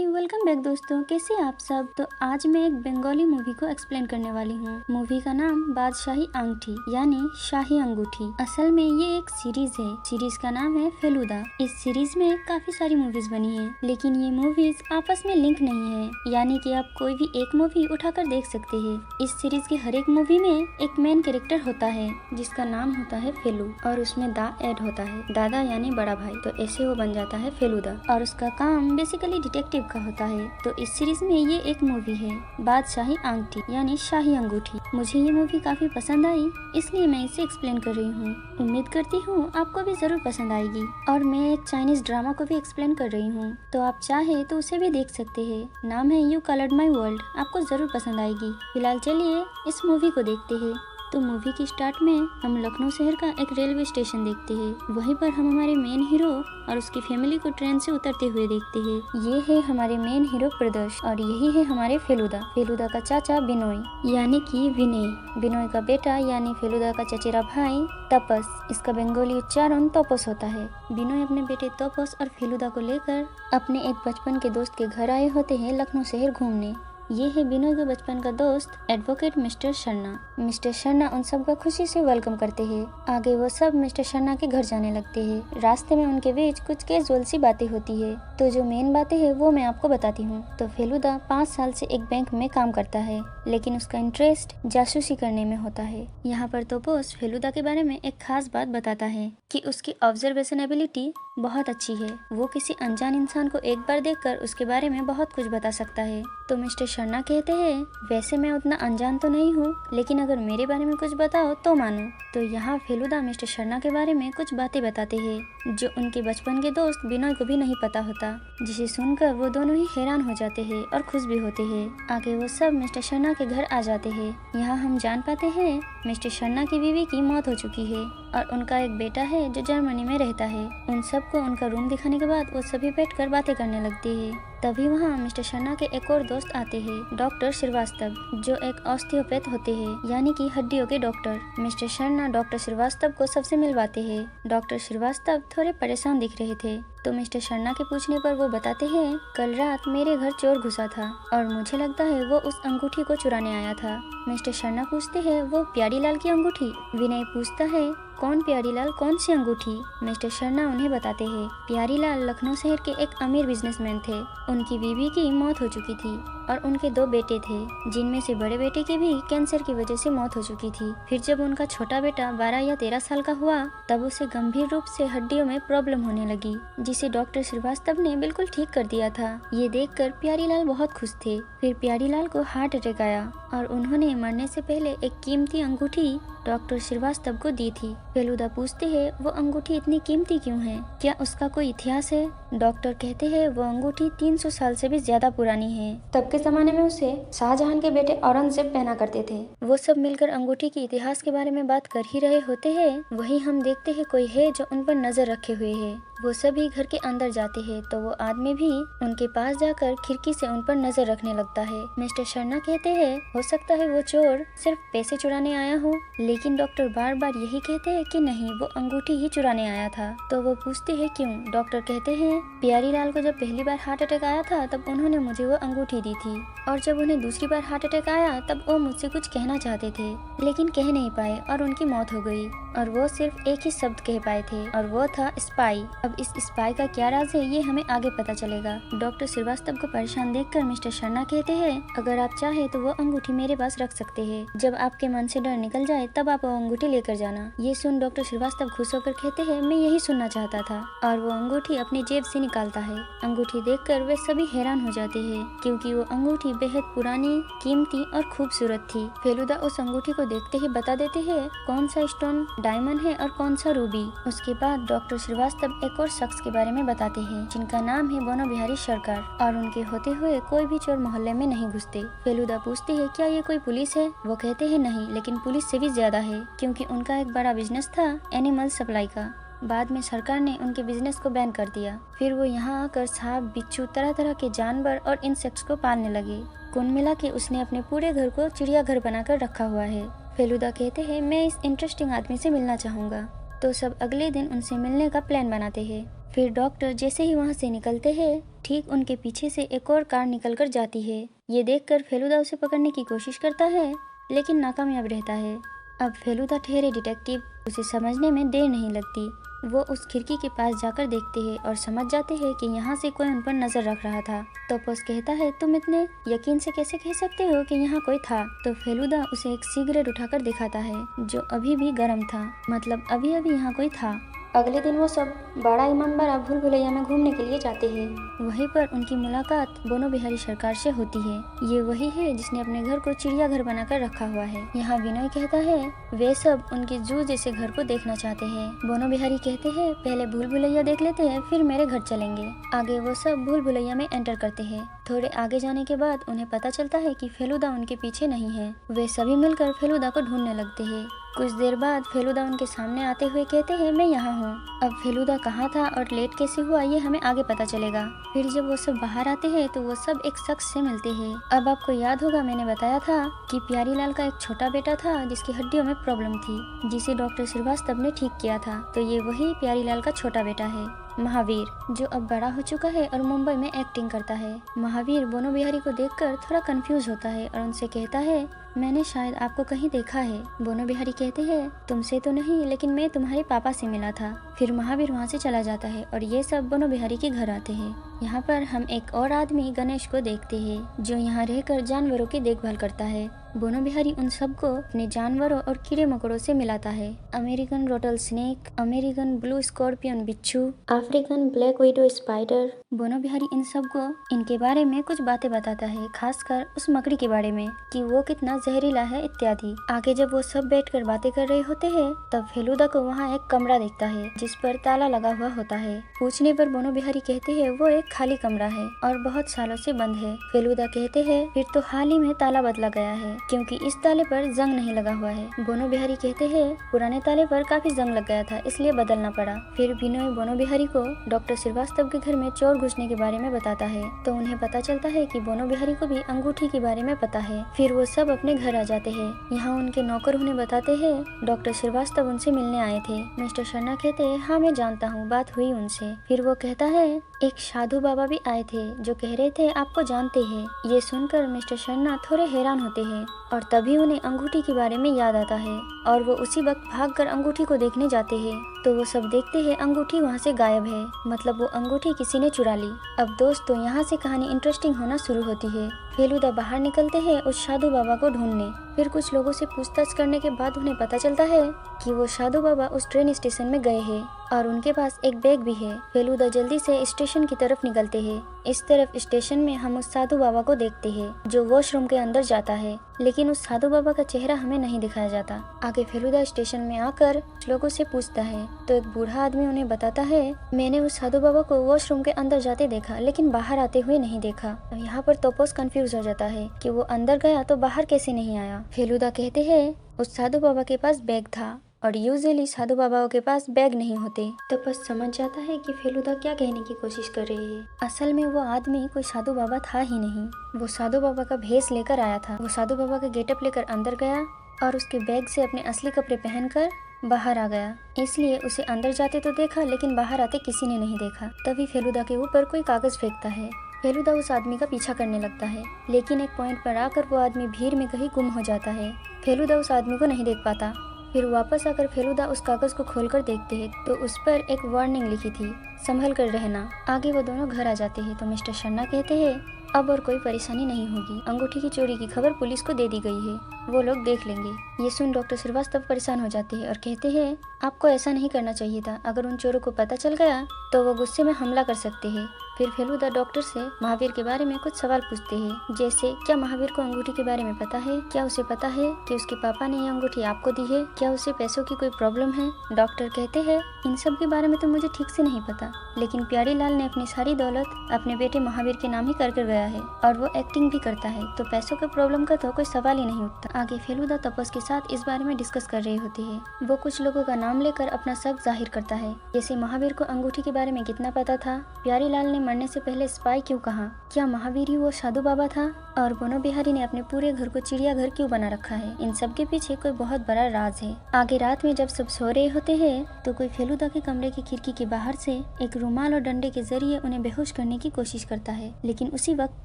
Welcome back दोस्तों, कैसे आप सब। तो आज मैं एक बंगाली मूवी को एक्सप्लेन करने वाली हूँ। मूवी का नाम बादशाही अंगूठी यानी शाही अंगूठी। असल में ये एक सीरीज है। सीरीज का नाम है फेलुदा। इस सीरीज में काफी सारी मूवीज बनी है, लेकिन ये मूवीज आपस में लिंक नहीं है, यानी कि आप कोई भी एक मूवी उठाकर देख सकते हैं। इस सीरीज की हर एक मूवी में एक मेन कैरेक्टर होता है जिसका नाम होता है फेलू, और उसमें दा ऐड होता है, दादा यानी बड़ा भाई। तो ऐसे वो बन जाता है फेलुदा, और उसका काम बेसिकली डिटेक्टिव का होता है। तो इस सीरीज में ये एक मूवी है बादशाही अंगूठी यानी शाही अंगूठी। मुझे ये मूवी काफी पसंद आई, इसलिए मैं इसे एक्सप्लेन कर रही हूँ। उम्मीद करती हूँ आपको भी जरूर पसंद आएगी। और मैं एक चाइनीज ड्रामा को भी एक्सप्लेन कर रही हूँ, तो आप चाहे तो उसे भी देख सकते हैं। नाम है यू कलर्ड माई वर्ल्ड। आपको जरूर पसंद आएगी। फिलहाल चलिए इस मूवी को देखते हैं। तो मूवी की स्टार्ट में हम लखनऊ शहर का एक रेलवे स्टेशन देखते हैं। वहीं पर हम हमारे मेन हीरो और उसकी फैमिली को ट्रेन से उतरते हुए देखते हैं। ये है हमारे मेन हीरो प्रदर्श, और यही है हमारे फेलुदा। फेलुदा का चाचा बिनोय यानी कि विनय, बिनोय का बेटा यानी फेलुदा का चचेरा भाई तपस। इसका बंगाली उच्चारण तपस होता है। बिनोय अपने बेटे तपस और फेलुदा को लेकर अपने एक बचपन के दोस्त के घर आए होते हैं लखनऊ शहर घूमने। ये है बिनोय के बचपन का दोस्त advocate mister Sharma. Mister Sharma उन सब का खुशी से वेलकम करते हैं। आगे वो सब मिस्टर शर्मा के घर जाने लगते हैं। रास्ते में उनके बीच कुछ कैजुअल सी बातें होती है। तो जो मेन बातें हैं वो मैं आपको बताती हूँ। तो फेलुदा 5 साल से एक बैंक में काम करता है, लेकिन उसका इंटरेस्ट जासूसी करने में होता है। यहाँ पर तो बॉस फेलुदा के बारे में एक खास बात बताता है कि उसकी ऑब्जर्वेशन एबिलिटी बहुत अच्छी है। वो किसी अनजान इंसान को एक बार देखकर उसके बारे में बहुत कुछ बता सकता है। तो मिस्टर शर्मा कहते हैं, वैसे मैं उतना अनजान तो नहीं हूँ, लेकिन अगर मेरे बारे में कुछ बताओ तो मानो। तो यहाँ फेलुदा मिस्टर शर्मा के बारे में कुछ बातें बताते हैं जो उनके बचपन के दोस्त बिनोय को भी नहीं पता होता, जिसे सुनकर वो दोनों ही हैरान हो जाते हैं और खुश भी होते हैं। आगे वो सब मिस्टर शर्मा के घर आ जाते हैं। यहाँ हम जान पाते हैं मिस्टर शर्मा की बीवी की मौत हो चुकी है और उनका एक बेटा है जो जर्मनी में रहता है। उन सबको उनका रूम दिखाने के बाद वो सभी बैठकर बातें करने लगते हैं। तभी वहाँ मिस्टर शर्मा के एक और दोस्त आते हैं, डॉक्टर श्रीवास्तव, जो एक ऑस्टियोपैथ होते हैं, यानी कि हड्डियों के doctor. Mister Sharma doctor Shrivastava को सबसे मिलवाते हैं। डॉक्टर श्रीवास्तव थोड़े परेशान दिख रहे थे, तो मिस्टर शर्मा के पूछने पर वो बताते हैं, कल रात मेरे घर चोर घुसा था और मुझे लगता है वो उस अंगूठी को चुराने आया था। मिस्टर शर्मा पूछते हैं, वो प्यारीलाल की अंगूठी? विनय पूछता है, कौन प्यारीलाल, कौन सी अंगूठी? मिस्टर शर्मा उन्हें बताते हैं, प्यारीलाल लखनऊ शहर के एक अमीर बिजनेसमैन थे। उनकी बीवी की मौत हो चुकी थी और उनके 2 बेटे थे, जिनमें से बड़े बेटे की भी कैंसर की वजह से मौत हो चुकी थी। फिर जब उनका छोटा बेटा 12 या 13 साल का हुआ, तब उसे गंभीर रूप से हड्डियों में प्रॉब्लम होने लगी, जिसे डॉक्टर श्रीवास्तव ने बिल्कुल ठीक कर दिया था। ये देखकर प्यारीलाल बहुत खुश थे। फिर प्यारीलाल को हार्ट अटैक आया और उन्होंने मरने से पहले एक कीमती अंगूठी डॉक्टर श्रीवास्तव को दी थी। फेलुदा पूछते हैं, वो अंगूठी इतनी कीमती क्यों है? क्या उसका कोई इतिहास है? डॉक्टर कहते हैं, वो अंगूठी 300 साल से भी ज्यादा पुरानी है। तब के जमाने में उसे शाहजहां के बेटे औरंगजेब पहना करते थे। वो सब मिलकर अंगूठी के इतिहास के बारे में बात कर ही रहे होते हैं। वहीं हम देखते हैं कोई है जो उन पर नजर रखे हुए है। वो सभी घर के अंदर जाते हैं, तो वो आदमी भी उनके पास जाकर खिड़की से उन पर नजर रखने लगता है। मिस्टर शर्मा कहते हैं, हो सकता है वो चोर सिर्फ पैसे चुराने आया हो, लेकिन डॉक्टर बार बार यही कहते हैं कि नहीं, वो अंगूठी ही चुराने आया था। तो वो पूछते हैं, क्यों? डॉक्टर कहते हैं, प्यारीलाल को जब पहली बार हार्ट अटैक आया था तब उन्होंने मुझे वो अंगूठी दी थी, और जब उन्हें दूसरी बार हार्ट अटैक आया तब वो मुझसे कुछ कहना चाहते थे, लेकिन कह नहीं पाए और उनकी मौत हो गई। और वो सिर्फ एक ही शब्द कह पाए थे, और वो था स्पाई। अब इस स्पाई का क्या राज है ये हमें आगे पता चलेगा। डॉक्टर श्रीवास्तव को परेशान देखकर मिस्टर शर्मा कहते हैं, अगर आप चाहे तो वो अंगूठी मेरे पास रख सकते हैं। जब आपके मन से डर निकल जाए तब आप वो अंगूठी लेकर जाना। ये सुन डॉक्टर श्रीवास्तव खुश होकर कहते हैं, मैं यही सुनना चाहता था। और वो अंगूठी अपनी जेब से निकालता है। अंगूठी देखकर वे सभी हैरान हो जाते हैं, क्योंकि वो अंगूठी बेहद पुरानी, कीमती और खूबसूरत थी। फेलुदा उस अंगूठी को देखते ही बता देते हैं कौन सा स्टोन डायमंड है और कौन सा रूबी। उसके बाद डॉक्टर श्रीवास्तव एक और शख्स के बारे में बताते हैं, जिनका नाम है बोनो बिहारी सरकार, और उनके होते हुए कोई भी चोर मोहल्ले में नहीं घुसते। फेलुदा पूछते हैं, क्या ये कोई पुलिस है? वो कहते हैं, नहीं, लेकिन पुलिस से भी ज्यादा है, क्योंकि उनका एक बड़ा बिजनेस था एनिमल सप्लाई का। बाद में सरकार ने उनके बिजनेस को बैन कर दिया। फिर वो यहाँ आकर सांप, बिच्छू, तरह तरह के जानवर और इंसेक्ट्स को पालने लगे। कुल मिला के उसने अपने पूरे घर को चिड़ियाघर बनाकर रखा हुआ है। फेलुदा कहते हैं, मैं इस इंटरेस्टिंग आदमी से मिलना चाहूँगा। तो सब अगले दिन उनसे मिलने का प्लान बनाते हैं। फिर डॉक्टर जैसे ही वहाँ से निकलते हैं, ठीक उनके पीछे से एक और कार निकल कर जाती है। ये देखकर फेलुदा उसे पकड़ने की कोशिश करता है, लेकिन नाकामयाब रहता है। अब फेलुदा ठहरे डिटेक्टिव, उसे समझने में देर नहीं लगती। वो उस खिड़की के पास जाकर देखते हैं और समझ जाते हैं कि यहाँ से कोई उन पर नजर रख रहा था। तोपोस कहता है, तुम इतने यकीन से कैसे कह सकते हो कि यहाँ कोई था? तो फेलुदा उसे एक सिगरेट उठाकर दिखाता है जो अभी भी गर्म था, मतलब अभी अभी यहाँ कोई था। अगले दिन वो सब बड़ा इमामबाड़ा भूल भुलैया में घूमने के लिए जाते हैं। वहीं पर उनकी मुलाकात बोनो बिहारी सरकार से होती है। ये वही है जिसने अपने घर को चिड़ियाघर बनाकर रखा हुआ है। यहाँ विनय कहता है वे सब उनके जू जैसे घर को देखना चाहते हैं। बोनो बिहारी कहते हैं, पहले भूल भुलैया देख लेते हैं, फिर मेरे घर चलेंगे। आगे वो सब भूल भुलैया में एंटर करते हैं। थोड़े आगे जाने के बाद उन्हें पता चलता है कि फेलुदा उनके पीछे नहीं है। वे सभी मिलकर फेलुदा को ढूंढने लगते हैं। कुछ देर बाद फेलुदा उनके सामने आते हुए कहते हैं, मैं यहाँ हूँ। अब फेलुदा कहाँ था और लेट कैसे हुआ ये हमें आगे पता चलेगा। फिर जब वो सब बाहर आते हैं तो वो सब एक शख्स से मिलते हैं। अब आपको याद होगा मैंने बताया था कि प्यारीलाल का एक छोटा बेटा था जिसकी हड्डियों में प्रॉब्लम थी, जिसे डॉक्टर श्रीवास्तव ने ठीक किया था। तो ये वही प्यारीलाल का छोटा बेटा है, महावीर, जो अब बड़ा हो चुका है और मुंबई में एक्टिंग करता है। महावीर बोनो बिहारी को देखकर थोड़ा कंफ्यूज होता है और उनसे कहता है, मैंने शायद आपको कहीं देखा है। बोनो बिहारी कहते हैं, तुमसे तो नहीं, लेकिन मैं तुम्हारे पापा से मिला था। फिर महावीर वहाँ से चला जाता है और ये सब बोनो बिहारी के घर आते हैं। यहाँ पर हम एक और आदमी गणेश को देखते हैं जो यहाँ रहकर जानवरों की देखभाल करता है। बोनो बिहारी उन सबको अपने जानवरों और कीड़े मकोड़ों से मिलाता है। American rattlesnake, American blue scorpion बिच्छू, अफ्रीकन ब्लैक विडो स्पाइडर। बोनो बिहारी इन सबको इनके बारे में कुछ बातें बताता है, खासकर उस मकड़ी के बारे में कि वो कितना जहरीला है इत्यादि। आगे जब वो सब बैठकर बातें कर रहे होते हैं तब फेलुदा को वहाँ एक कमरा दिखता है जिस पर ताला लगा हुआ होता है। पूछने पर बोनो बिहारी कहते हैं वो एक खाली कमरा है और बहुत सालों से बंद है। फेलुदा कहते हैं, फिर तो हाल ही में ताला बदला गया है क्योंकि इस ताले पर जंग नहीं लगा हुआ है। बोनो बिहारी कहते हैं, पुराने ताले पर काफी जंग लग गया था इसलिए बदलना पड़ा। फिर विनय बोनो बिहारी को डॉक्टर श्रीवास्तव के घर में चोर घुसने के बारे में बताता है तो उन्हें पता चलता है कि बोनो बिहारी को भी अंगूठी के बारे में पता है। फिर वो सब अपने घर आ जाते हैं। यहाँ उनके नौकर उन्हें बताते हैं डॉक्टर श्रीवास्तव उनसे मिलने आए थे। मिस्टर शर्मा कहते हैं, हाँ मैं जानता हूँ, बात हुई उनसे। फिर वो कहता है, एक साधु बाबा भी आए थे जो कह रहे थे आपको जानते हैं। ये सुनकर मिस्टर शर्मा थोड़े हैरान होते हैं और तभी उन्हें अंगूठी के बारे में याद आता है और वो उसी वक्त भागकर अंगूठी को देखने जाते हैं। तो वो सब देखते हैं अंगूठी वहाँ से गायब है, मतलब वो अंगूठी किसी ने चुरा ली। अब दोस्तों यहाँ से कहानी इंटरेस्टिंग होना शुरू होती है। फेलुदा बाहर निकलते हैं उस साधु बाबा को ढूंढने। फिर कुछ लोगों से पूछताछ करने के बाद उन्हें पता चलता है कि वो साधु बाबा उस ट्रेन स्टेशन में गए हैं और उनके पास एक बैग भी है। फेलुदा जल्दी से स्टेशन की तरफ निकलते हैं। इस तरफ स्टेशन में हम उस साधु बाबा को देखते हैं जो वॉशरूम के अंदर जाता है, लेकिन उस साधु बाबा का चेहरा हमें नहीं दिखाया जाता। आगे फेलुदा स्टेशन में आकर लोगों से पूछता है तो एक बूढ़ा आदमी उन्हें बताता है, मैंने उस साधु बाबा को वॉशरूम के अंदर जाते देखा लेकिन बाहर आते हुए नहीं देखा। यहाँ पर तोपोस कंफ्यूज हो जाता है कि वो अंदर गया तो बाहर कैसे नहीं आया। फेलुदा कहते हैं उस साधु बाबा के पास बैग था और यूजुअली साधु बाबाओं के पास बैग नहीं होते। तोपोस समझ जाता है कि फेलुदा क्या कहने की कोशिश कर रही है। असल में वो आदमी कोई साधु बाबा था ही नहीं, वो साधु बाबा का भेष लेकर आया था। वो साधु बाबा का गेटअप लेकर अंदर गया और उसके बैग से अपने असली कपड़े पहनकर बाहर आ गया। इसलिए उसे अंदर जाते तो देखा लेकिन बाहर आते किसी ने नहीं देखा। तभी फेलुदा के ऊपर कोई कागज फेंकता है। फेलुदा उस आदमी का पीछा करने लगता है, लेकिन एक पॉइंट पर आकर वो आदमी भीड़ में कहीं गुम हो जाता है। फेलुदा उस आदमी को नहीं देख पाता। फिर वापस आकर फेलुदा उस कागज को खोलकर देखते हैं तो उस पर एक वार्निंग लिखी थी, संभल कर रहना। आगे वो दोनों घर आ जाते हैं तो मिस्टर शर्मा कहते हैं अब और कोई परेशानी नहीं होगी, अंगूठी की चोरी की खबर पुलिस को दे दी गई है, वो लोग देख लेंगे। ये सुन डॉक्टर श्रीवास्तव परेशान हो जाते हैं और कहते हैं आपको ऐसा नहीं करना चाहिए था, अगर उन चोरों को पता चल गया तो वो गुस्से में हमला कर सकते हैं। फिर फेलुदा डॉक्टर से महावीर के बारे में कुछ सवाल पूछते हैं, जैसे क्या महावीर को अंगूठी के बारे में पता है, क्या उसे पता है कि उसके पापा ने ये अंगूठी आपको दी है, क्या उसे पैसों की कोई प्रॉब्लम है। डॉक्टर कहते हैं इन सब के बारे में तो मुझे ठीक से नहीं पता, लेकिन प्यारीलाल ने अपनी सारी दौलत अपने बेटे महावीर के नाम ही कर गया है और वो एक्टिंग भी करता है, तो पैसों के प्रॉब्लम का तो कोई सवाल ही नहीं उठता। आगे फेलुदा तपस के साथ इस बारे में डिस्कस कर रहे होते हैं। वो कुछ लोगों का नाम लेकर अपना शक जाहिर करता है, जैसे महावीर को अंगूठी के बारे में कितना पता था, प्यारीलाल ने मरने से पहले स्पाई क्यों कहा, क्या महावीर ही वो साधु बाबा था, और बोनो बिहारी ने अपने पूरे घर को चिड़ियाघर क्यों बना रखा है। इन सब के पीछे कोई बहुत बड़ा राज है। आगे रात में जब सब सो रहे होते हैं तो कोई फेलुदा के कमरे की खिड़की के बाहर से एक रुमाल और डंडे के जरिए उन्हें बेहोश करने की कोशिश करता है, लेकिन उसी वक्त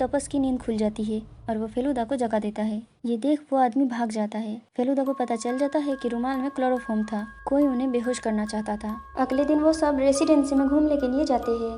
तपस की नींद खुल जाती है और वो फेलुदा को जगा देता है। ये देख वो आदमी भाग जाता है। फेलुदा को पता चल जाता है कि रुमाल में क्लोरोफॉर्म था, कोई उन्हें बेहोश करना चाहता था। अगले दिन वो सब रेसिडेंसी में घूमने के लिए जाते हैं।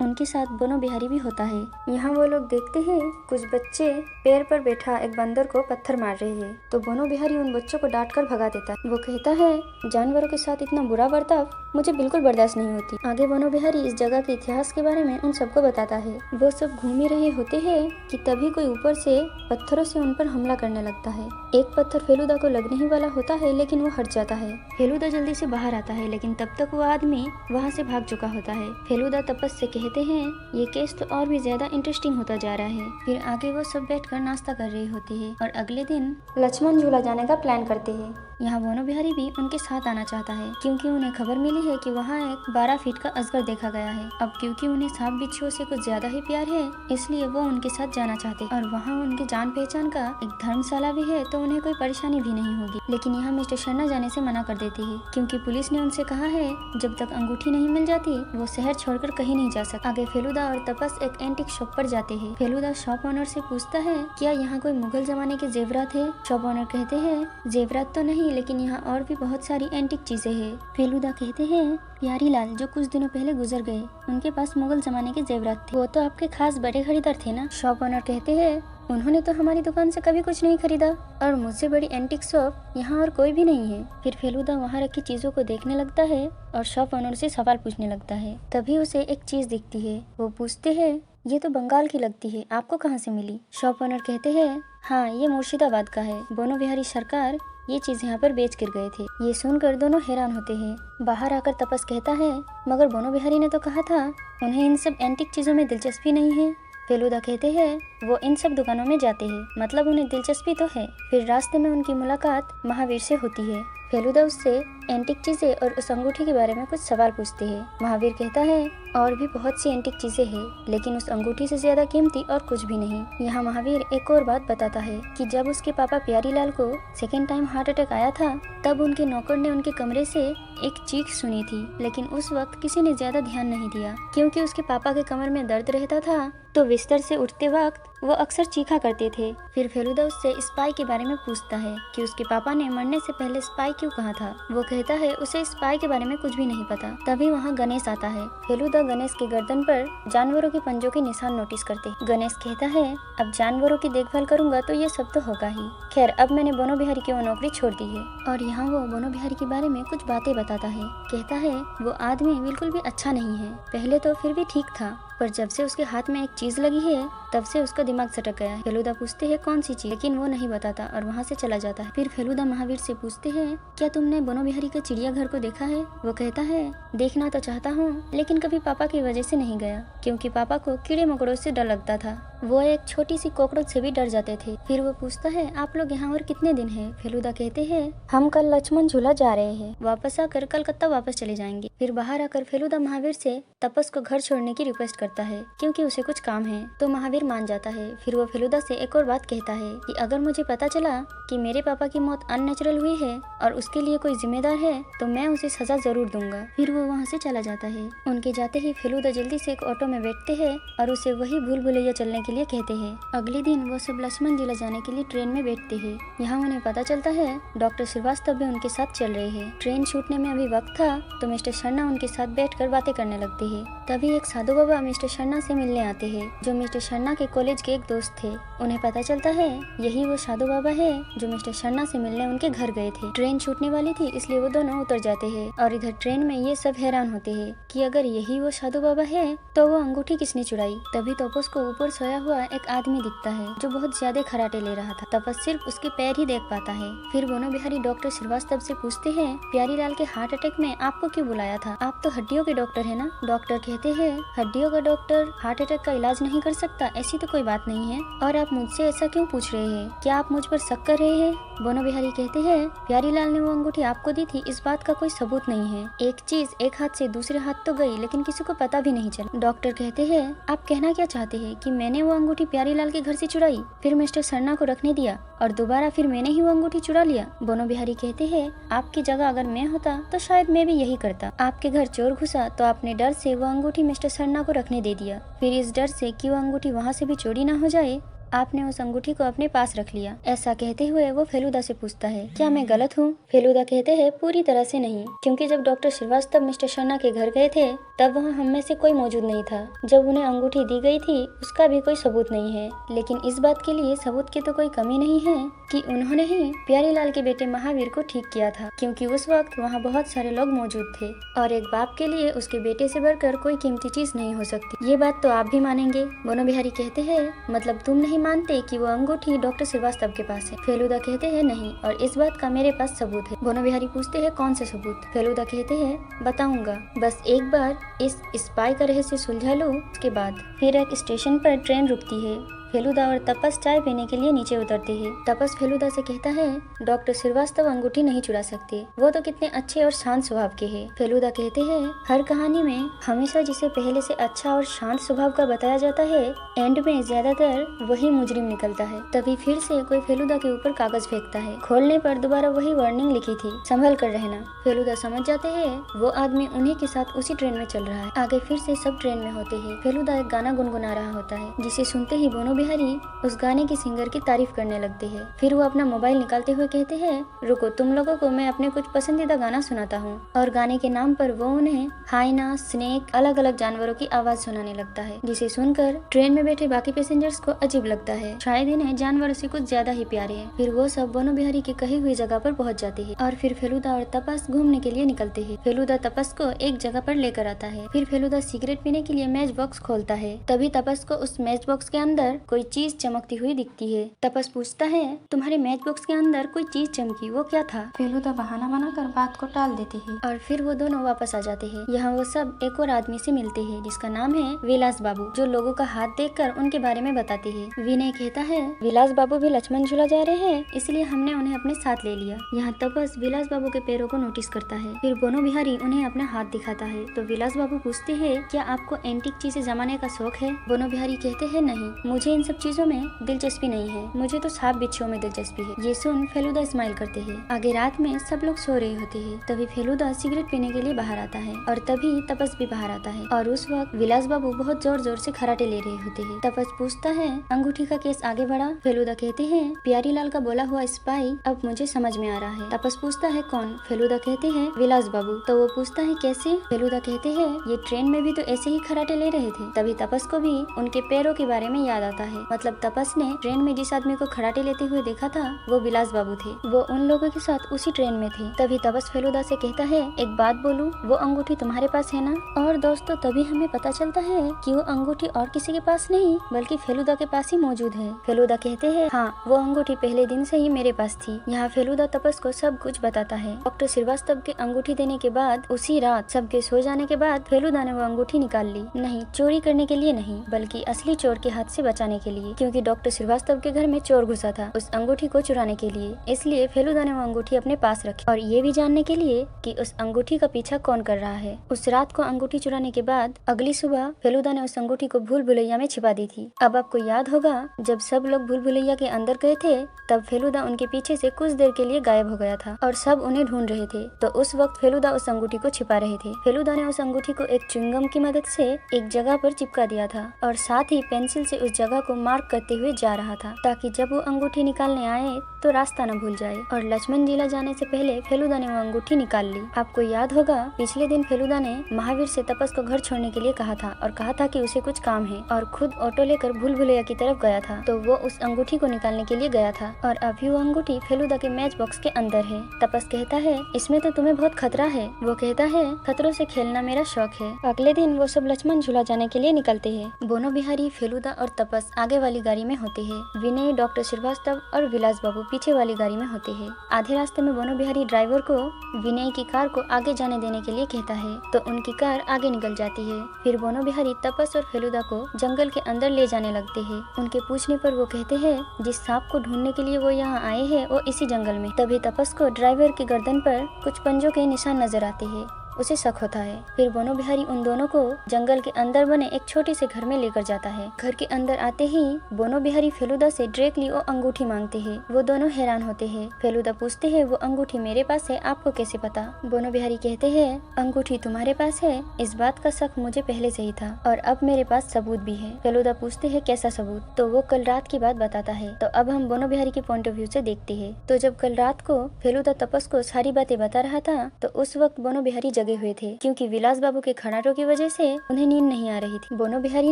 उनके साथ बोनो बिहारी भी होता है। यहाँ वो लोग देखते हैं कुछ बच्चे पेड़ पर बैठा एक बंदर को पत्थर मार रहे हैं, तो बोनो बिहारी उन बच्चों को डांट कर भगा देता है। वो कहता है जानवरों के साथ इतना बुरा बर्ताव मुझे बिल्कुल बर्दाश्त नहीं होती। आगे बोनो बिहारी इस जगह के इतिहास के बारे में उन सबको बताता है। वो सब घूम ही रहे होते हैं कि तभी कोई ऊपर से पत्थरों से उन पर हमला करने लगता है। एक पत्थर फेलुदा को लगने ही वाला होता है, लेकिन वो हट जाता है। फेलुदा जल्दी से बाहर आता है, लेकिन तब तक वो आदमी वहाँ से भाग चुका होता है। फेलुदा तपस से कहते हैं ये केस तो और भी ज्यादा इंटरेस्टिंग होता जा रहा है। फिर आगे वो सब बैठकर नाश्ता कर रहे होते हैं और अगले दिन लक्ष्मण झूला जाने का प्लान करते हैं। यहाँ बोनो बिहारी भी उनके साथ आना चाहता है, क्योंकि उन्हें खबर मिली है कि वहाँ एक 12 फीट का अजगर देखा गया है। अब क्योंकि उन्हें सांप बिच्छुओं से कुछ ज्यादा ही प्यार है, इसलिए वो उनके साथ जाना चाहते हैं। और वहाँ उनके जान पहचान का एक धर्मशाला भी है, तो उन्हें कोई परेशानी भी नहीं होगी। लेकिन यहाँ मिस्टर शर्मा जाने से मना कर देती है, क्योंकि पुलिस ने उनसे कहा है जब तक अंगूठी नहीं मिल जाती वो शहर छोड़कर कहीं नहीं जा सकते। आगे फेलुदा और तपस एक एंटिक शॉप पर जाते हैं। फेलुदा शॉप ओनर से पूछता है क्या यहाँ कोई मुगल जमाने के जेवरात है। शॉप ओनर कहते हैं जेवरात तो नहीं, लेकिन यहाँ और भी बहुत सारी एंटिक चीजें हैं। फेलुदा कहते हैं प्यारीलाल जो कुछ दिनों पहले गुजर गए उनके पास मुगल जमाने के जेवरात थे, वो तो आपके खास बड़े खरीदार थे ना। शॉप ओनर कहते हैं उन्होंने तो हमारी दुकान से कभी कुछ नहीं खरीदा और मुझसे बड़ी एंटिक शॉप यहाँ और कोई भी नहीं है। फिर फेलुदा वहाँ रखी चीजों को देखने लगता है और शॉप ओनर से सवाल पूछने लगता है। तभी उसे एक चीज दिखती है। वो पूछते हैं ये तो बंगाल की लगती है, आपको कहाँ से मिली। शॉप ओनर कहते हैं हाँ ये मुर्शिदाबाद का है, बोनो बिहारी सरकार ये चीज यहाँ पर बेच कर गए थे। ये सुनकर दोनों हैरान होते हैं। बाहर आकर तपस कहता है मगर बोनो बिहारी ने तो कहा था उन्हें इन सब एंटिक चीजों में दिलचस्पी नहीं है। फेलुदा कहते हैं वो इन सब दुकानों में जाते हैं, मतलब उन्हें दिलचस्पी तो है। फिर रास्ते में उनकी मुलाकात महावीर से होती है। फेलुदा उससे एंटिक चीजें और उस अंगूठी के बारे में कुछ सवाल पूछते हैं। महावीर कहता है और भी बहुत सी एंटिक चीजें हैं, लेकिन उस अंगूठी से ज्यादा कीमती और कुछ भी नहीं। यहाँ महावीर एक और बात बताता है कि जब उसके पापा प्यारीलाल को सेकेंड टाइम हार्ट अटैक आया था तब उनके नौकर ने उनके कमरे से एक चीख सुनी थी, लेकिन उस वक्त किसी ने ज्यादा ध्यान नहीं दिया, क्योंकि उसके पापा के कमर में दर्द रहता था तो बिस्तर से उठते वक्त वो अक्सर चीखा करते थे। फिर फेलुदा उससे स्पाई के बारे में पूछता है कि उसके पापा ने मरने से पहले स्पाई क्यों कहा था। वो कहता है उसे स्पाई के बारे में कुछ भी नहीं पता। तभी वहाँ गणेश आता है। फेलुदा गणेश की गर्दन पर जानवरों के पंजों के निशान नोटिस करते। गणेश कहता है अब जानवरों की देखभाल करूंगा तो ये सब तो होगा ही। खैर अब मैंने बोनो बिहारी की वो नौकरी छोड़ दी है। और यहाँ वो बोनो बिहारी के बारे में कुछ बातें बताता है। कहता है वो आदमी बिल्कुल भी अच्छा नहीं है, पहले तो फिर भी ठीक था, पर जब से उसके हाथ में एक चीज लगी है तब से उसका दिमाग सटक गया है। फेलुदा पूछते हैं कौन सी चीज, लेकिन वो नहीं बताता और वहाँ से चला जाता है। फिर फेलुदा महावीर से पूछते हैं क्या तुमने बोनो बिहारी के चिड़ियाघर को देखा है। वो कहता है देखना तो चाहता हूँ, लेकिन कभी पापा की वजह से नहीं गया, क्योंकि पापा को कीड़े मकोड़ों से डर लगता था। वो एक छोटी सी कॉकरोच से भी डर जाते थे। फिर वो पूछता है आप लोग यहाँ और कितने दिन हैं। फेलुदा कहते हैं हम कल लक्ष्मण झूला जा रहे हैं, वापस आकर कलकत्ता वापस चले जाएंगे। फिर बाहर आकर फेलुदा महावीर से तपस को घर छोड़ने की रिक्वेस्ट करता है, क्योंकि उसे कुछ काम है, तो महावीर मान जाता है। फिर वो फेलुदा से एक और बात कहता है कि अगर मुझे पता चला कि मेरे पापा की मौत अननेचुरल हुई है और उसके लिए कोई जिम्मेदार है तो मैं उसे सजा जरूर दूंगा। फिर वो वहाँ से चला जाता है। उनके जाते ही फेलुदा जल्दी से एक ऑटो में बैठते हैं और उसे वही भूल भुलैया चलने के लिए कहते हैं। अगले दिन वो सब लक्ष्मण झूला जाने के लिए ट्रेन में बैठते हैं। यहाँ उन्हें पता चलता है डॉक्टर श्रीवास्तव भी उनके साथ चल रहे हैं। ट्रेन छूटने में अभी वक्त था तो मिस्टर शर्मा उनके साथ बैठकर बातें करने लगते हैं। तभी एक साधु बाबा मिस्टर शर्मा से मिलने आते हैं, जो मिस्टर शर्मा के कॉलेज के एक दोस्त थे। उन्हें पता चलता है यही वो साधु बाबा है जो मिस्टर शर्मा से मिलने उनके घर गए थे। ट्रेन छूटने वाली थी इसलिए वो दोनों उतर जाते हैं और इधर ट्रेन में ये सब हैरान होते हैं कि अगर यही वो साधु बाबा है तो वो अंगूठी किसने चुराई। तभी तोपस को ऊपर सोया हुआ एक आदमी दिखता है जो बहुत ज्यादा खराटे ले रहा था। तपस सिर्फ उसके पैर ही देख पाता है। फिर बोनो बिहारी डॉक्टर श्रीवास्तव से पूछते हैं, प्यारीलाल के हार्ट अटैक में आपको क्यों बुलाया था? आप तो हड्डियों के डॉक्टर है ना? डॉक्टर कहते हैं, हड्डियों का डॉक्टर हार्ट अटैक का इलाज नहीं कर सकता, ऐसी तो कोई बात नहीं है। और आप मुझसे ऐसा क्यों पूछ रहे हैं? क्या आप मुझ पर शक कर रहे हैं? बोनो बिहारी कहते हैं, प्यारीलाल ने वो अंगूठी आपको दी थी, इस बात का कोई सबूत नहीं है। एक चीज एक हाथ से दूसरे हाथ तो गई, लेकिन किसी को पता भी नहीं चला। डॉक्टर कहते हैं, आप कहना क्या चाहते हैं कि मैंने वो अंगूठी प्यारीलाल के घर से चुराई, फिर मिस्टर सरना को रखने दिया और दोबारा फिर मैंने ही वो अंगूठी चुरा लिया? बोनो बिहारी कहते हैं, आपकी जगह अगर मैं होता तो शायद मैं भी यही करता। आपके घर चोर घुसा तो आपने डर से वो अंगूठी मिस्टर सरना को रखने दे दिया, फिर इस डर से कि वो अंगूठी वहाँ से भी चोरी ना हो जाए आपने उस अंगूठी को अपने पास रख लिया। ऐसा कहते हुए वो फेलुदा से पूछता है, क्या मैं गलत हूँ? फेलुदा कहते हैं, पूरी तरह से नहीं, क्योंकि जब डॉक्टर श्रीवास्तव मिस्टर शर्मा के घर गए थे तब वहाँ हम में से कोई मौजूद नहीं था। जब उन्हें अंगूठी दी गई थी उसका भी कोई सबूत नहीं है, लेकिन इस बात के लिए सबूत की तो कोई कमी नहीं है कि उन्होंने ही प्यारीलाल के बेटे महावीर को ठीक किया था, क्योंकि उस वक्त वहाँ बहुत सारे लोग मौजूद थे और एक बाप के लिए उसके बेटे से बढ़कर कोई कीमती चीज नहीं हो सकती। ये बात तो आप भी मानेंगे? बोनो बिहारी कहते हैं, मतलब तुम नहीं मानते कि वो अंगूठी डॉक्टर श्रीवास्तव के पास है? फेलुदा कहते हैं, नहीं, और इस बात का मेरे पास सबूत है। बोनो बिहारी पूछते हैं, कौन से सबूत? फेलुदा कहते हैं, बताऊंगा, बस एक बार इस स्पाई का रहस्य सुलझा लो, उसके बाद। फिर एक स्टेशन पर ट्रेन रुकती है। फेलुदा और तपस चाय पीने के लिए नीचे उतरते हैं। तपस फेलुदा से कहता है, डॉक्टर श्रीवास्तव अंगूठी नहीं चुरा सकते, वो तो कितने अच्छे और शांत स्वभाव के हैं। फेलुदा कहते हैं, हर कहानी में हमेशा जिसे पहले से अच्छा और शांत स्वभाव का बताया जाता है, एंड में ज्यादातर वही मुजरिम निकलता है। तभी फिर से कोई फेलुदा के ऊपर कागज फेंकता है। खोलने पर दोबारा वही वार्निंग लिखी थी, संभल कर रहना। फेलुदा समझ जाते हैं वो आदमी उन्हीं के साथ उसी ट्रेन में चल रहा है। आगे फिर से सब ट्रेन में होते हैं। फेलुदा एक गाना गुनगुना रहा होता है, जिसे सुनते ही बोनो बिहारी उस गाने की सिंगर की तारीफ करने लगते हैं। फिर वो अपना मोबाइल निकालते हुए कहते हैं, रुको, तुम लोगों को मैं अपने कुछ पसंदीदा गाना सुनाता हूँ। और गाने के नाम पर वो उन्हें हाइना, स्नेक, अलग अलग जानवरों की आवाज सुनाने लगता है, जिसे सुनकर ट्रेन में बैठे बाकी पैसेंजर्स को अजीब लगता है, शायद इन्हें जानवरों से कुछ ज्यादा ही प्यारे है। फिर वो सब बोनो बिहारी की कही हुई जगह पर पहुँच जाते हैं और फिर फेलुदा और तपस घूमने के लिए निकलते हैं। फेलुदा तपस को एक जगह पर लेकर आता है। फिर फेलुदा सिगरेट पीने के लिए मैच बॉक्स खोलता है। तभी तपस को उस मैच बॉक्स के अंदर कोई चीज चमकती हुई दिखती है। तपस पूछता है, तुम्हारे मैच बॉक्स के अंदर कोई चीज चमकी, वो क्या था? फेलुदा बहाना बनाकर बात को टाल देते हैं और फिर वो दोनों वापस आ जाते हैं। यहाँ वो सब एक और आदमी से मिलते हैं जिसका नाम है विलास बाबू, जो लोगों का हाथ देखकर उनके बारे में बताते हैं। विनय कहता है, विलास बाबू भी लक्ष्मण झूला जा रहे हैं, इसलिए हमने उन्हें अपने साथ ले लिया। यहाँ तपस विलास बाबू के पैरों को नोटिस करता है। फिर बोनो बिहारी उन्हें अपना हाथ दिखाता है तो विलास बाबू पूछते हैं, क्या आपको एंटीक चीजें जमाने का शौक है? बोनो बिहारी कहते हैं, नहीं, मुझे इन सब चीजों में दिलचस्पी नहीं है, मुझे तो सांप बिच्छुओं में दिलचस्पी है। ये सुन फेलुदा स्माइल करते हैं। आगे रात में सब लोग सो रहे होते हैं। तभी फेलुदा सिगरेट पीने के लिए बाहर आता है और तभी तपस भी बाहर आता है और उस वक्त विलास बाबू बहुत जोर जोर से खराटे ले रहे होते हैं। तपस पूछता है, अंगूठी का केस आगे बढ़ा? फेलुदा कहते हैं, प्यारीलाल का बोला हुआ स्पाई अब मुझे समझ में आ रहा है। तपस पूछता है, कौन? फेलुदा कहते हैं, विलास बाबू। तो वो पूछता है, कैसे? फेलुदा कहते हैं, ये ट्रेन में भी तो ऐसे ही खराटे ले रहे थे। तभी तपस को भी उनके पैरों के बारे में याद आता है, मतलब तपस ने ट्रेन में जिस आदमी को खराटे लेते हुए देखा था वो विलास बाबू थे, वो उन लोगों के साथ उसी ट्रेन में थे। तभी तपस फेलुदा से कहता है, एक बात बोलूं, वो अंगूठी तुम्हारे पास है ना? और दोस्तों तभी हमें पता चलता है कि वो अंगूठी और किसी के पास नहीं बल्कि फेलुदा के पास ही मौजूद है। फेलुदा कहते हैं, हाँ, वो अंगूठी पहले दिन से ही मेरे पास थी। यहाँ फेलुदा तपस को सब कुछ बताता है। डॉक्टर श्रीवास्तव के अंगूठी देने के बाद उसी रात सबके सो जाने के बाद फेलुदा ने वो अंगूठी निकाल ली, नहीं चोरी करने के लिए नहीं, बल्कि असली चोर के हाथ से बचाने के लिए, क्योंकि डॉक्टर श्रीवास्तव के घर में चोर घुसा था उस अंगूठी को चुराने के लिए। इसलिए फेलुदा ने वो अंगूठी अपने पास रखी और ये भी जानने के लिए कि उस अंगूठी का पीछा कौन कर रहा है। उस रात को अंगूठी चुराने के बाद अगली सुबह फेलुदा ने उस अंगूठी को भूल भुलैया में छिपा दी थी। अब आपको याद होगा जब सब लोग भूल भुलैया के अंदर गए थे तब फेलुदा उनके पीछे से कुछ देर के लिए गायब हो गया था और सब उन्हें ढूंढ रहे थे। तो उस वक्त फेलुदा उस अंगूठी को छिपा रहे थे। फेलुदा ने उस अंगूठी को एक च्युइंगम की मदद से एक जगह पर चिपका दिया था और साथ ही पेंसिल से उस जगह को मार्क करते हुए जा रहा था ताकि जब वो अंगूठी निकालने आए तो रास्ता न भूल जाए। और लक्ष्मण जिला जाने से पहले फेलुदा ने वो अंगूठी निकाल ली। आपको याद होगा पिछले दिन फेलुदा ने महावीर से तपस को घर छोड़ने के लिए कहा था और कहा था कि उसे कुछ काम है और खुद ऑटो लेकर भूल भुलैया की तरफ गया था। तो वो उस अंगूठी को निकालने के लिए गया था और अभी वो अंगूठी फेलुदा के मैच बॉक्स के अंदर है। तपस कहता है इसमें तो तुम्हें बहुत खतरा है। वो कहता है खतरों से खेलना मेरा शौक है। अगले दिन वो सब लक्ष्मण झूला जाने के लिए निकलते हैं। बोनो बिहारी, फेलुदा और तपस आगे वाली गाड़ी में होते हैं। विनय, डॉक्टर श्रीवास्तव और विलास बाबू पीछे वाली गाड़ी में होते हैं। आधे रास्ते में बोनो बिहारी ड्राइवर को विनय की कार को आगे जाने देने के लिए कहता है तो उनकी कार आगे निकल जाती है। फिर बोनो बिहारी तपस और फेलुदा को जंगल के अंदर ले जाने लगते हैं। उनके पूछने पर वो कहते हैं जिस सांप को ढूंढने के लिए वो यहाँ आए हैं वो इसी जंगल में। तभी तपस को ड्राइवर की गर्दन पर कुछ पंजों के निशान नजर आते हैं। उसे शक होता है। फिर बोनो बिहारी उन दोनों को जंगल के अंदर बने एक छोटे से घर में लेकर जाता है। घर के अंदर आते ही बोनो बिहारी फेलुदा से डायरेक्टली वो अंगूठी मांगते हैं। वो दोनों हैरान होते हैं। फेलुदा पूछते हैं वो अंगूठी मेरे पास है, आपको कैसे पता? बोनो बिहारी कहते हैं अंगूठी तुम्हारे पास है, इस बात का शक मुझे पहले से ही था और अब मेरे पास सबूत भी है। फेलुदा पूछते हैं कैसा सबूत? तो वो कल रात की बात बताता है। तो अब हम बोनो बिहारी के पॉइंट ऑफ व्यू से देखते हैं। तो जब कल रात को फेलुदा तपस को सारी बातें बता रहा था तो उस वक्त बोनो बिहारी जगे हुए थे क्योंकि विलास बाबू के खनाटों की वजह से उन्हें नींद नहीं आ रही थी। बोनो बिहारी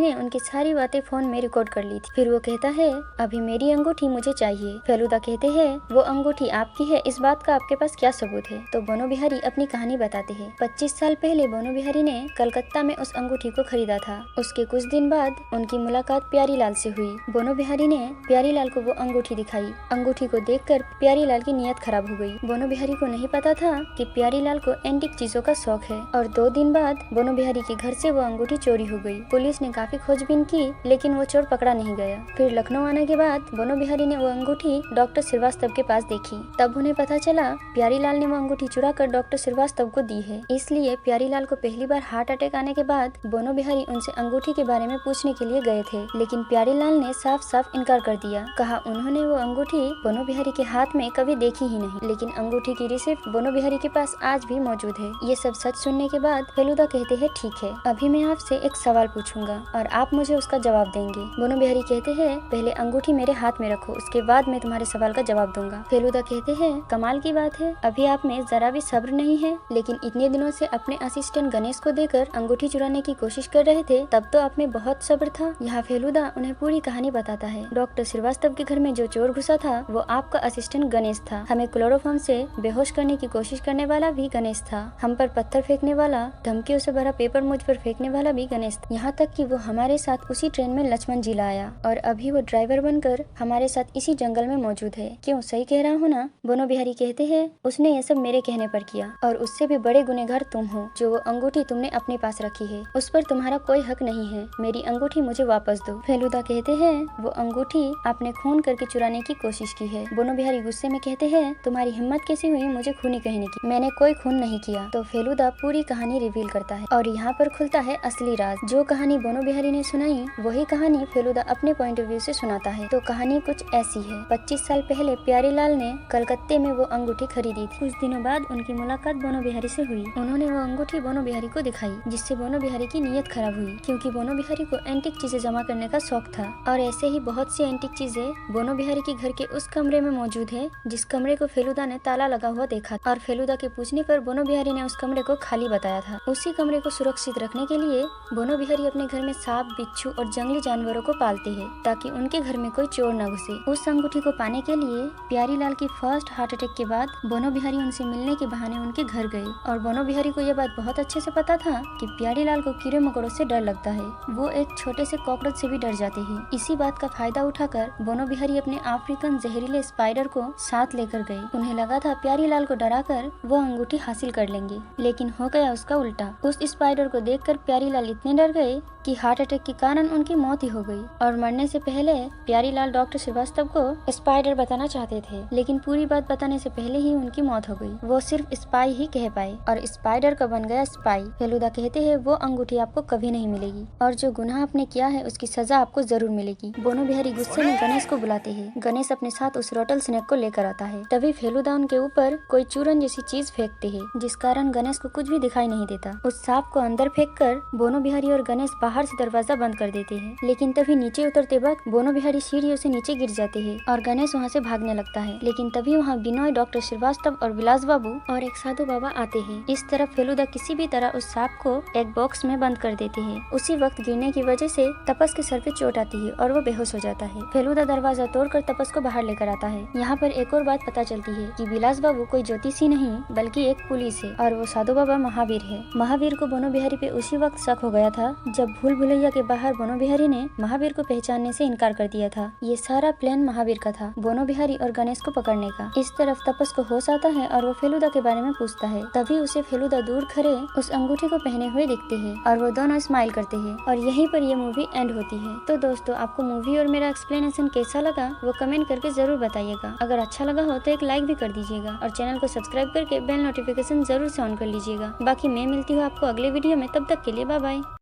ने उनकी सारी बातें फोन में रिकॉर्ड कर ली थी। फिर वो कहता है अभी मेरी अंगूठी मुझे चाहिए। फेलुदा कहते हैं वो अंगूठी आपकी है, इस बात का आपके पास क्या सबूत है? तो बोनो बिहारी अपनी कहानी बताते हैं। 25 साल पहले बोनो बिहारी ने कलकत्ता में उस अंगूठी को खरीदा था। उसके कुछ दिन बाद उनकी मुलाकात प्यारीलाल से हुई। बोनो बिहारी ने प्यारीलाल को वो अंगूठी दिखाई। अंगूठी को देखकर प्यारीलाल की नीयत खराब हो गई। बोनो बिहारी को नहीं पता था कि प्यारीलाल को एंटीक चीजों का शौक है और 2 दिन बाद बोनो बिहारी के घर से वो अंगूठी चोरी हो गई। पुलिस ने काफी खोजबीन की लेकिन वो चोर पकड़ा नहीं गया। फिर लखनऊ आने के बाद बोनो बिहारी ने वो अंगूठी डॉक्टर श्रीवास्तव के पास देखी। तब उन्हें पता चला प्यारीलाल ने वो अंगूठी चुरा कर डॉक्टर श्रीवास्तव को दी है। इसलिए प्यारीलाल को पहली बार हार्ट अटैक आने के बाद बोनो बिहारी उनसे अंगूठी के बारे में पूछने के लिए गए थे, लेकिन प्यारीलाल ने साफ साफ इनकार कर दिया। कहा उन्होंने वो अंगूठी बोनो बिहारी के हाथ में कभी देखी ही नहीं, लेकिन अंगूठी की रिसिप्ट बोनो बिहारी के पास आज भी मौजूद है। ये सब सच सुनने के बाद फेलुदा कहते हैं ठीक है, अभी मैं आपसे एक सवाल पूछूंगा और आप मुझे उसका जवाब देंगे। बोनो बिहारी कहते हैं पहले अंगूठी मेरे हाथ में रखो, उसके बाद मैं तुम्हारे सवाल का जवाब दूंगा। फेलुदा कहते हैं कमाल की बात है, अभी आप में जरा भी सब्र नहीं है, लेकिन इतने दिनों से अपने असिस्टेंट गणेश को देकर अंगूठी चुराने की कोशिश कर रहे थे, तब तो आप में बहुत सब्र था। यहाँ फेलुदा उन्हें पूरी कहानी बताता है। डॉक्टर श्रीवास्तव के घर में जो चोर घुसा था वो आपका असिस्टेंट गणेश था। हमें क्लोरोफॉर्म से बेहोश करने की कोशिश करने वाला भी गणेश था। हम पर पत्थर फेंकने वाला, धमकियों से भरा पेपर मुझ पर फेंकने वाला भी गणेश था। यहाँ तक कि वो हमारे साथ उसी ट्रेन में लक्ष्मण जिला आया और अभी वो ड्राइवर बनकर हमारे साथ इसी जंगल में मौजूद है। क्यों, सही कह रहा हूँ ना? बोनो बिहारी कहते हैं उसने ये सब मेरे कहने पर किया और उससे भी बड़े गुनहगार तुम हो। जो वो अंगूठी तुमने अपने पास रखी है उस पर तुम्हारा कोई हक नहीं है। मेरी अंगूठी मुझे वापस दो। फेलुदा कहते हैं वो अंगूठी आपने खून करके चुराने की कोशिश की है। बोनो बिहारी गुस्से में कहते हैं तुम्हारी हिम्मत कैसी हुई मुझे खूनी कहने की? मैंने कोई खून नहीं किया। तो फेलुदा पूरी कहानी रिवील करता है और यहाँ पर खुलता है असली राज। जो कहानी बोनो बिहारी ने सुनाई वही कहानी फेलुदा अपने पॉइंट ऑफ व्यू से सुनाता है। तो कहानी कुछ ऐसी है। 25 साल पहले प्यारीलाल ने कलकत्ते में वो अंगूठी खरीदी थी। कुछ दिनों बाद उनकी मुलाकात बोनो बिहारी से हुई। उन्होंने वो अंगूठी बोनो बिहारी को दिखाई, जिससे बोनो बिहारी की नीयत खराब हुई क्योंकि बोनो बिहारी को एंटीक चीजें जमा करने का शौक था। और ऐसे ही बहुत सी एंटीक चीजें बोनो बिहारी के घर के उस कमरे में मौजूद है जिस कमरे को फेलुदा ने ताला लगा हुआ देखा और फेलुदा के पूछने पर बोनो बिहारी ने उस कमरे को खाली बताया था। उसी कमरे को सुरक्षित रखने के लिए बोनो बिहारी अपने घर में सांप, बिच्छू और जंगली जानवरों को पालते हैं ताकि उनके घर में कोई चोर न घुसे। उस अंगूठी को पाने के लिए प्यारीलाल की फर्स्ट हार्ट अटैक के बाद बोनो बिहारी उनसे मिलने के बहाने उनके घर गए और बोनो बिहारी को यह बात बहुत अच्छे से पता था कि प्यारीलाल को कीड़े मकोड़ों से डर लगता है। वो एक छोटे से कॉकरोच से भी डर जाते हैं। इसी बात का फायदा उठाकर बोनो बिहारी अपने अफ्रीकन जहरीले स्पाइडर को साथ लेकर गए। उन्हें लगा था प्यारीलाल को डराकर वो अंगूठी हासिल कर लेंगे, लेकिन हो गया उसका उल्टा। उस स्पाइडर को देखकर प्यारीलाल इतने डर गए कि हार्ट अटैक के कारण उनकी मौत ही हो गई। और मरने से पहले प्यारीलाल डॉक्टर श्रीवास्तव को स्पाइडर बताना चाहते थे, लेकिन पूरी बात बताने से पहले ही उनकी मौत हो गई। वो सिर्फ स्पाई ही कह पाए और स्पाइडर का बन गया स्पाई। फेलुदा कहते हैं वो अंगूठी आपको कभी नहीं मिलेगी और जो गुनाह आपने किया है उसकी सजा आपको जरूर मिलेगी। बोनो बिहारी गुस्से में गणेश को बुलाते हैं। गणेश अपने साथ उस रोटल स्नेक को लेकर आता है। तभी फेलुदा उनके ऊपर कोई चूरन जैसी चीज फेंकते हैं, जिस कारण गणेश गणेश को कुछ भी दिखाई नहीं देता। उस सांप को अंदर फेंककर बोनो बिहारी और गणेश बाहर से दरवाजा बंद कर देते हैं। लेकिन तभी नीचे उतरते वक्त बोनो बिहारी सीढ़ियों से नीचे गिर जाते हैं और गणेश वहाँ से भागने लगता है। लेकिन तभी वहाँ बिनोय, डॉक्टर श्रीवास्तव और विलास बाबू और एक साधु बाबा आते हैं। इस तरफ फेलुदा किसी भी तरह उस सांप को एक बॉक्स में बंद कर देते हैं। उसी वक्त गिरने की वजह से तपस के सर पे चोट आती है और वो बेहोश हो जाता है। फेलुदा दरवाजा तोड़कर तपस को बाहर लेकर आता है। यहाँ पर एक और बात पता चलती है कि विलास बाबू कोई ज्योतिषी नहीं बल्कि एक पुलिस है और वो साधु बाबा महावीर है। महावीर को बोनो बिहारी पे उसी वक्त शक हो गया था जब भूल भुलैया के बाहर बोनो बिहारी ने महावीर को पहचानने से इनकार कर दिया था। ये सारा प्लान महावीर का था, बोनो बिहारी और गणेश को पकड़ने का। इस तरफ तपस को होश आता है और वो फेलुदा के बारे में पूछता है। तभी उसे फेलुदा दूर खड़े उस अंगूठी को पहने हुए दिखते हैं और वो दोनों स्माइल करते हैं और यहीं पर ये मूवी एंड होती है। तो दोस्तों, आपको मूवी और मेरा एक्सप्लेनेशन कैसा लगा वो कमेंट करके जरूर बताइएगा। अगर अच्छा लगा हो तो एक लाइक भी कर दीजिएगा और चैनल को सब्सक्राइब करके बेल नोटिफिकेशन जरूर से ऑन कर लीजिएगा। बाकी मैं मिलती हूँ आपको अगले वीडियो में, तब तक के लिए बाय बाय।